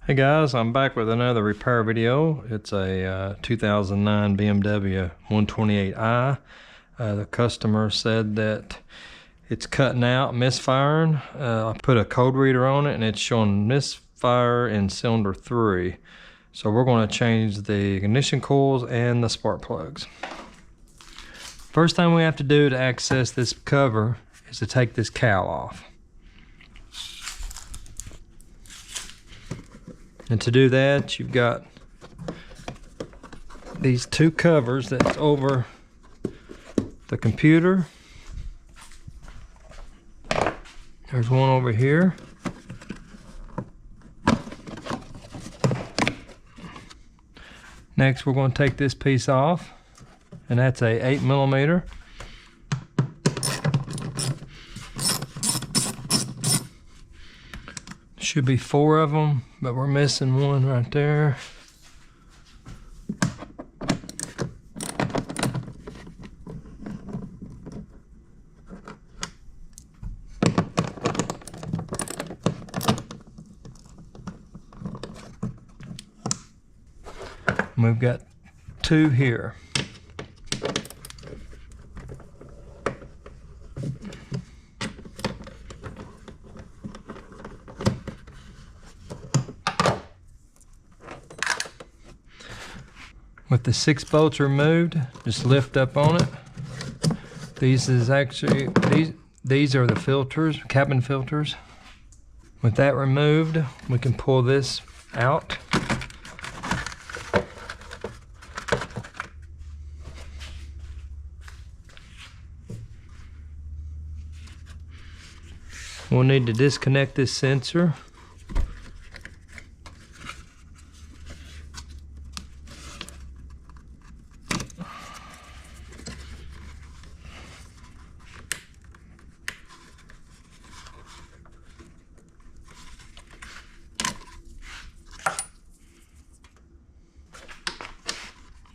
Hey guys, I'm back with another repair video. It's a 2009 BMW 128i. The customer said that it's cutting out, misfiring. I put a code reader on it and it's showing misfire in cylinder 3. So we're going to change the ignition coils and the spark plugs. First thing we have to do to access this cover is to take this cowl off. And to do that, you've got these two covers that's over the computer. There's one over here. Next, we're going to take this piece off, and that's a 8mm. Should be 4 of them, but we're missing one right there. And we've got 2 here. With the 6 bolts removed, just lift up on it. These are the filters, cabin filters. With that removed, we can pull this out. We'll need to disconnect this sensor.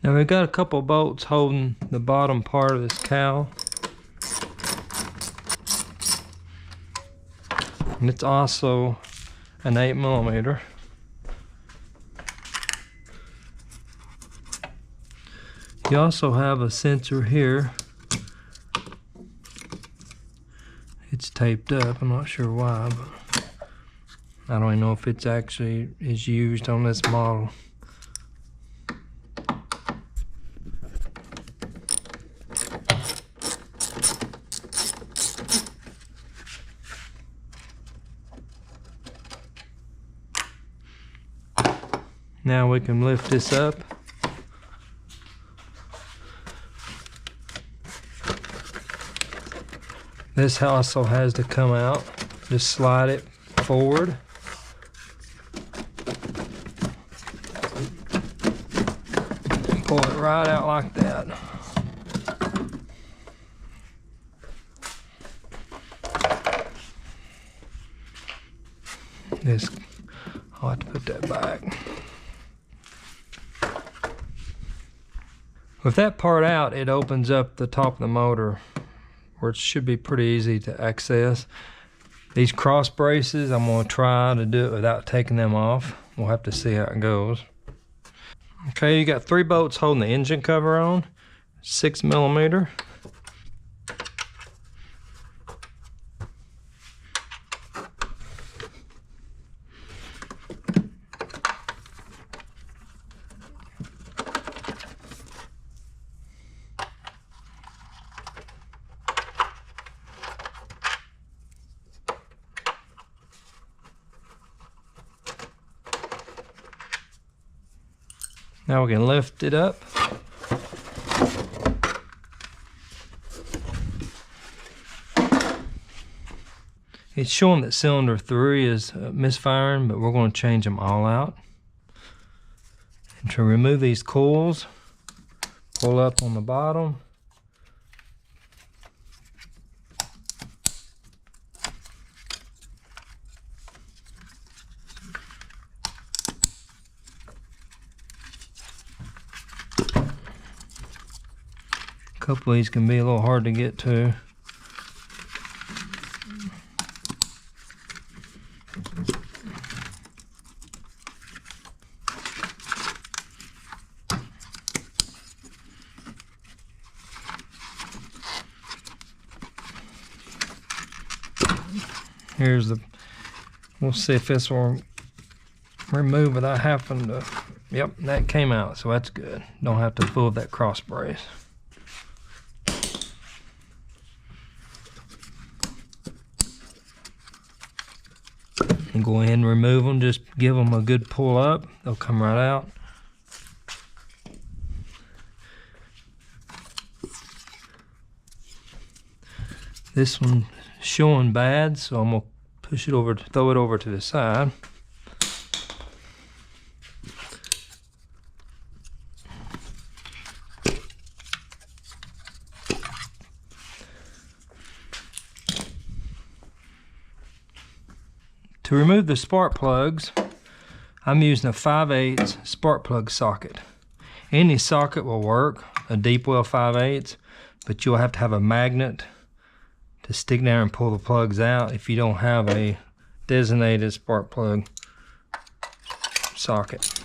Now we've got a couple bolts holding the bottom part of this cowl. And it's also an 8mm. You also have a sensor here. It's taped up, I'm not sure why, but I don't even know if it's actually is used on this model. Now we can lift this up. This also has to come out. Just slide it forward. And pull it right out like that. I'll have to put that back. With that part out, it opens up the top of the motor, where it should be pretty easy to access. These cross braces, I'm going to try to do it without taking them off. We'll have to see how it goes. Okay, you got 3 bolts holding the engine cover on, 6mm. Now we can lift it up. It's showing that cylinder 3 is misfiring, but we're going to change them all out. And to remove these coils, pull up on the bottom. A couple of these can be a little hard to get to. Here's the, we'll see if this will remove without having to, yep, that came out, so that's good. Don't have to fool with that cross brace. And go ahead and remove them, just give them a good pull up, they'll come right out. This one's showing bad, so I'm gonna push it over, throw it over to the side. To remove the spark plugs, I'm using a 5/8 spark plug socket. Any socket will work, a deep well 5/8, but you'll have to have a magnet to stick down and pull the plugs out if you don't have a designated spark plug socket.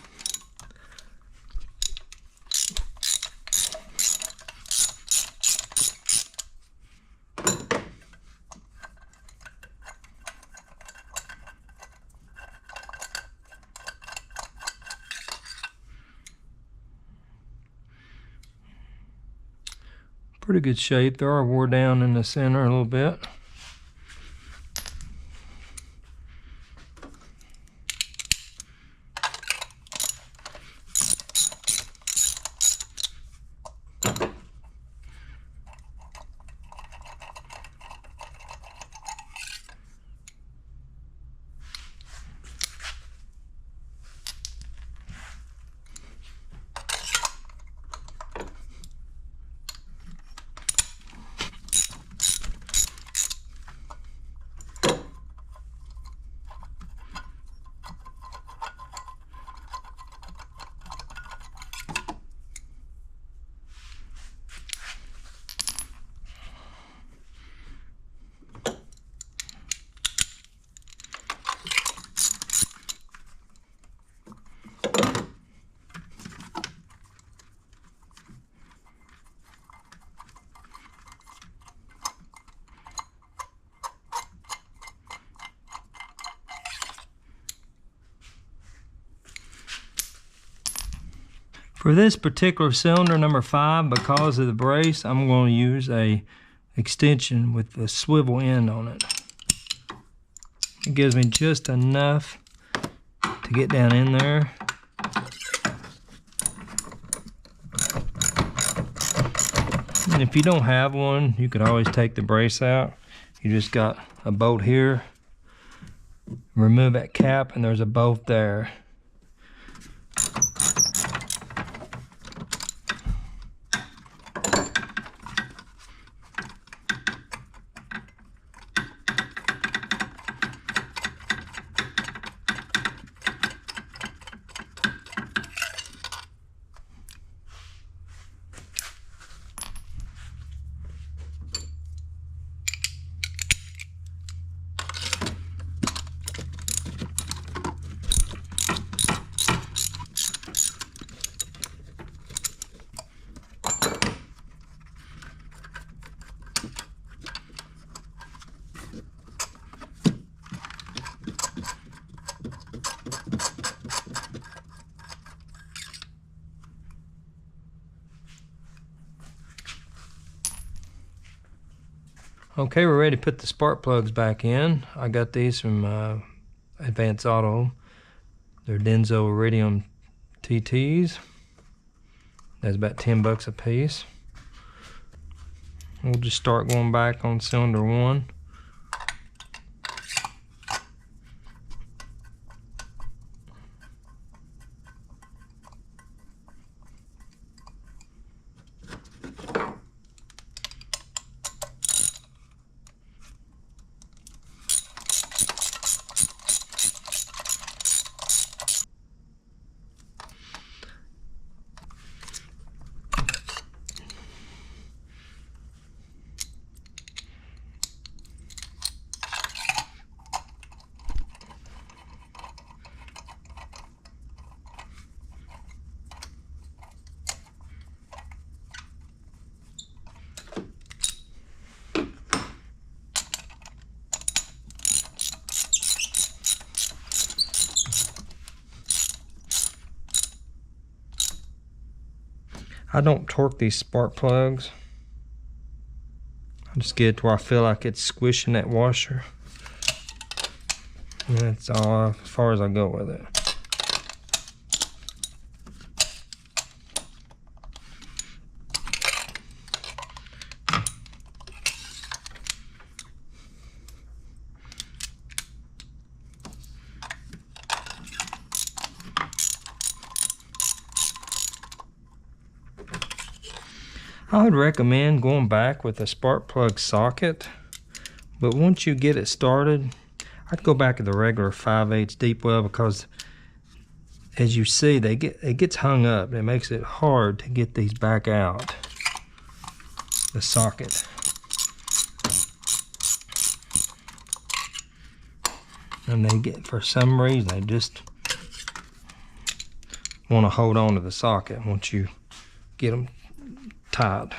Pretty good shape. They are wore down in the center a little bit. For this particular cylinder, number 5, because of the brace, I'm going to use a extension with the swivel end on it. It gives me just enough to get down in there. And if you don't have one, you could always take the brace out. You just got a bolt here. Remove that cap and there's a bolt there. Okay, we're ready to put the spark plugs back in. I got these from Advanced Auto. They're Denso Iridium TTs. That's about 10 bucks a piece. We'll just start going back on cylinder 1. I don't torque these spark plugs. I just get it to where I feel like it's squishing that washer. And that's all as far as I go with it. I would recommend going back with a spark plug socket, but once you get it started, I'd go back to the regular 5/8 deep well, because as you see, it gets hung up. It makes it hard to get these back out the socket. And they get, for some reason, they just want to hold on to the socket once you get them tight.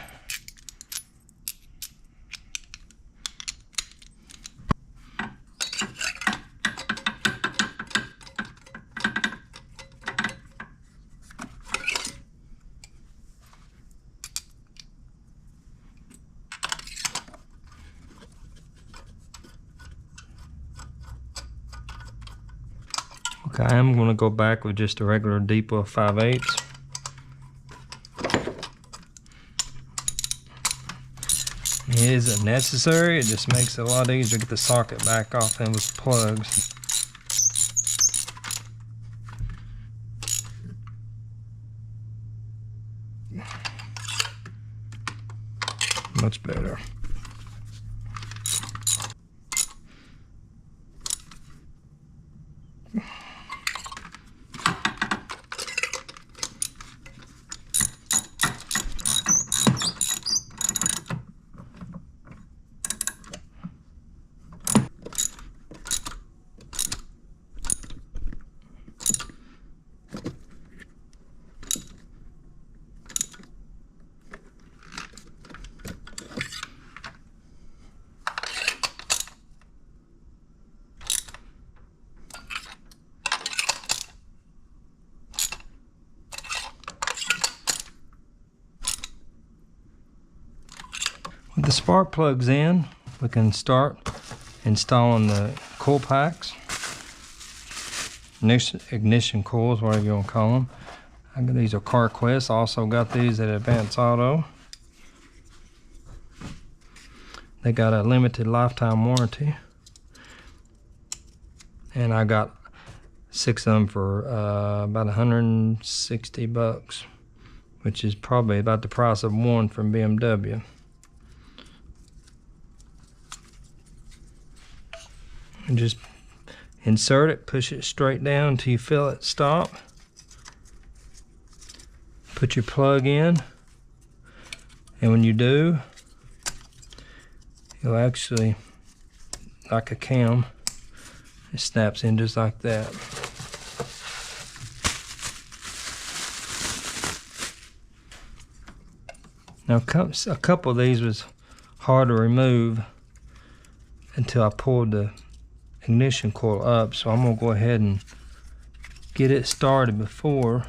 Okay, I'm going to go back with just a regular deep well 5/8. It isn't necessary, it just makes it a lot easier to get the socket back off those plugs. Much better. With the spark plugs in, we can start installing the coil packs, ignition coils, whatever you want to call them. These are Coil. Also got these at Advance Auto. They got a limited lifetime warranty, and I got 6 of them for about $160, which is probably about the price of one from BMW. And just insert it, push it straight down until you feel it stop. Put your plug in, and when you do, it'll actually, like a cam, it snaps in just like that. Now a couple of these was hard to remove until I pulled the ignition coil up, so I'm gonna go ahead and get it started before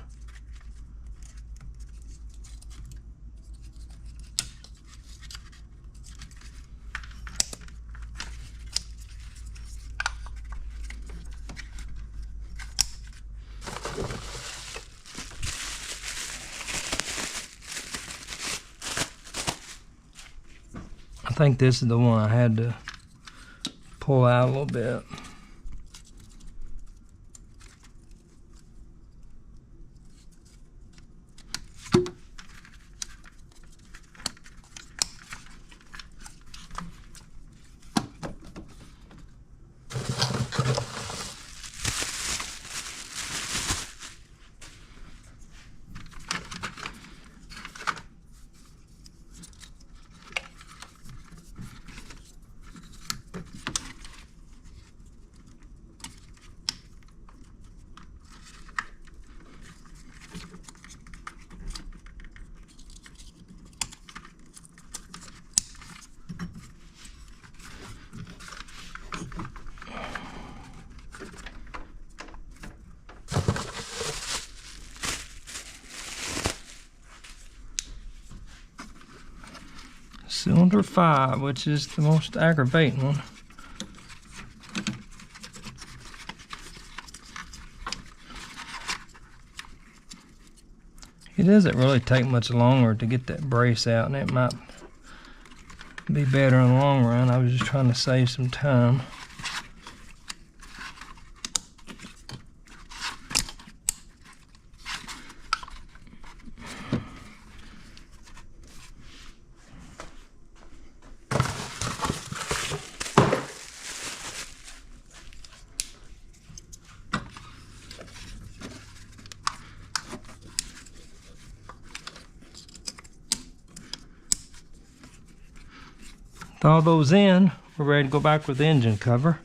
I think this is the one I had to pull out a little bit. cylinder 5, which is the most aggravating one. It doesn't really take much longer to get that brace out, and it might be better in the long run. I was just trying to save some time. With all those in, we're ready to go back with the engine cover.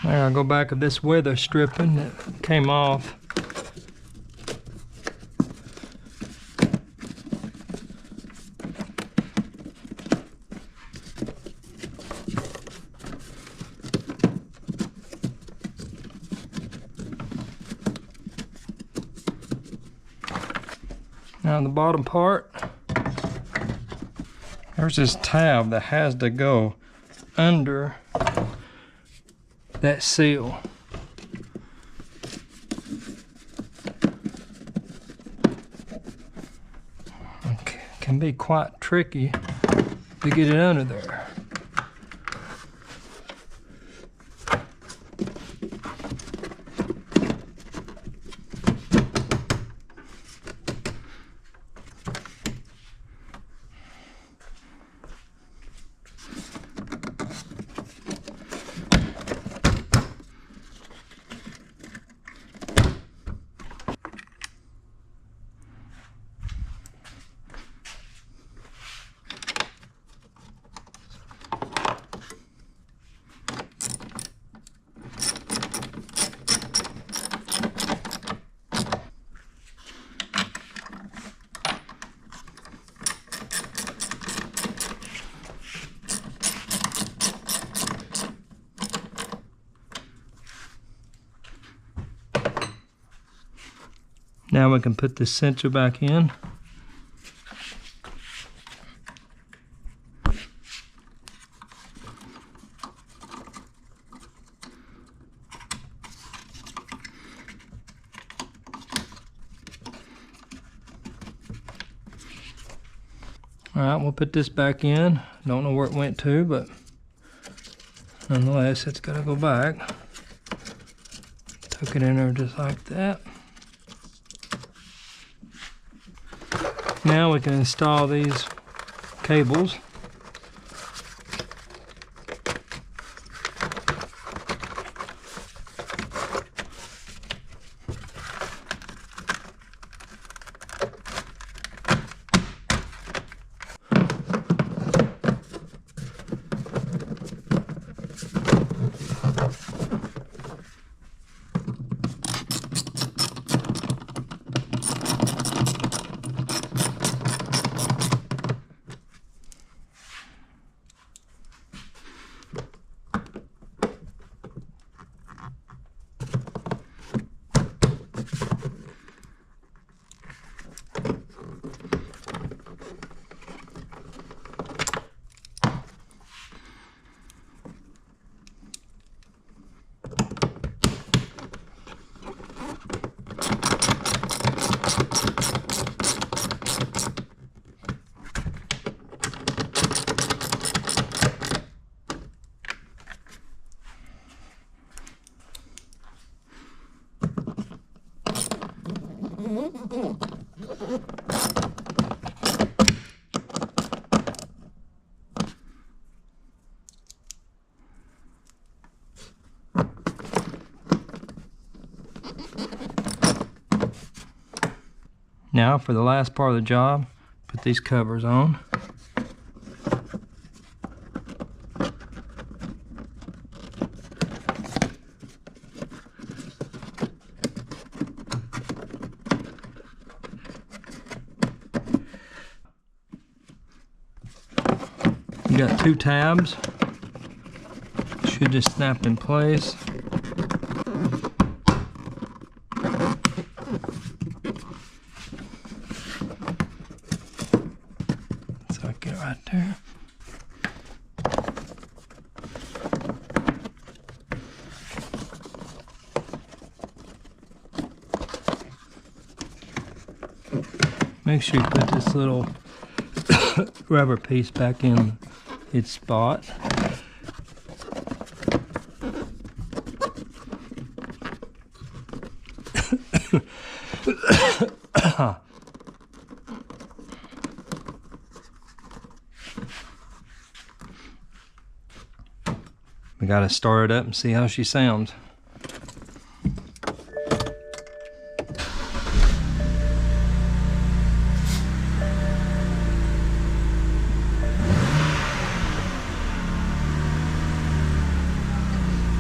Now I'll go back with this weather stripping that came off. Now on the bottom part, there's this tab that has to go under that seal. Okay, can be quite tricky to get it under there. Now we can put the sensor back in. Alright, we'll put this back in. Don't know where it went to, but nonetheless, it's got to go back. Tuck it in there just like that. Now we can install these cables. Now for the last part of the job, put these covers on. You got 2 tabs. Should just snap in place. Get right there. Make sure you put this little rubber piece back in its spot. We gotta start it up and see how she sounds.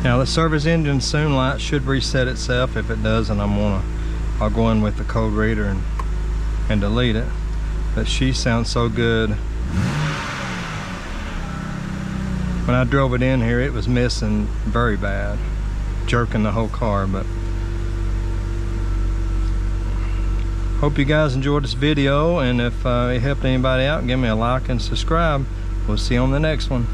Now the service engine soon light should reset itself. If it doesn't, I'll go in with the code reader and delete it. But she sounds so good. When I drove it in here, it was missing very bad, jerking the whole car. But hope you guys enjoyed this video, and if it helped anybody out, give me a like and subscribe. We'll see you on the next one.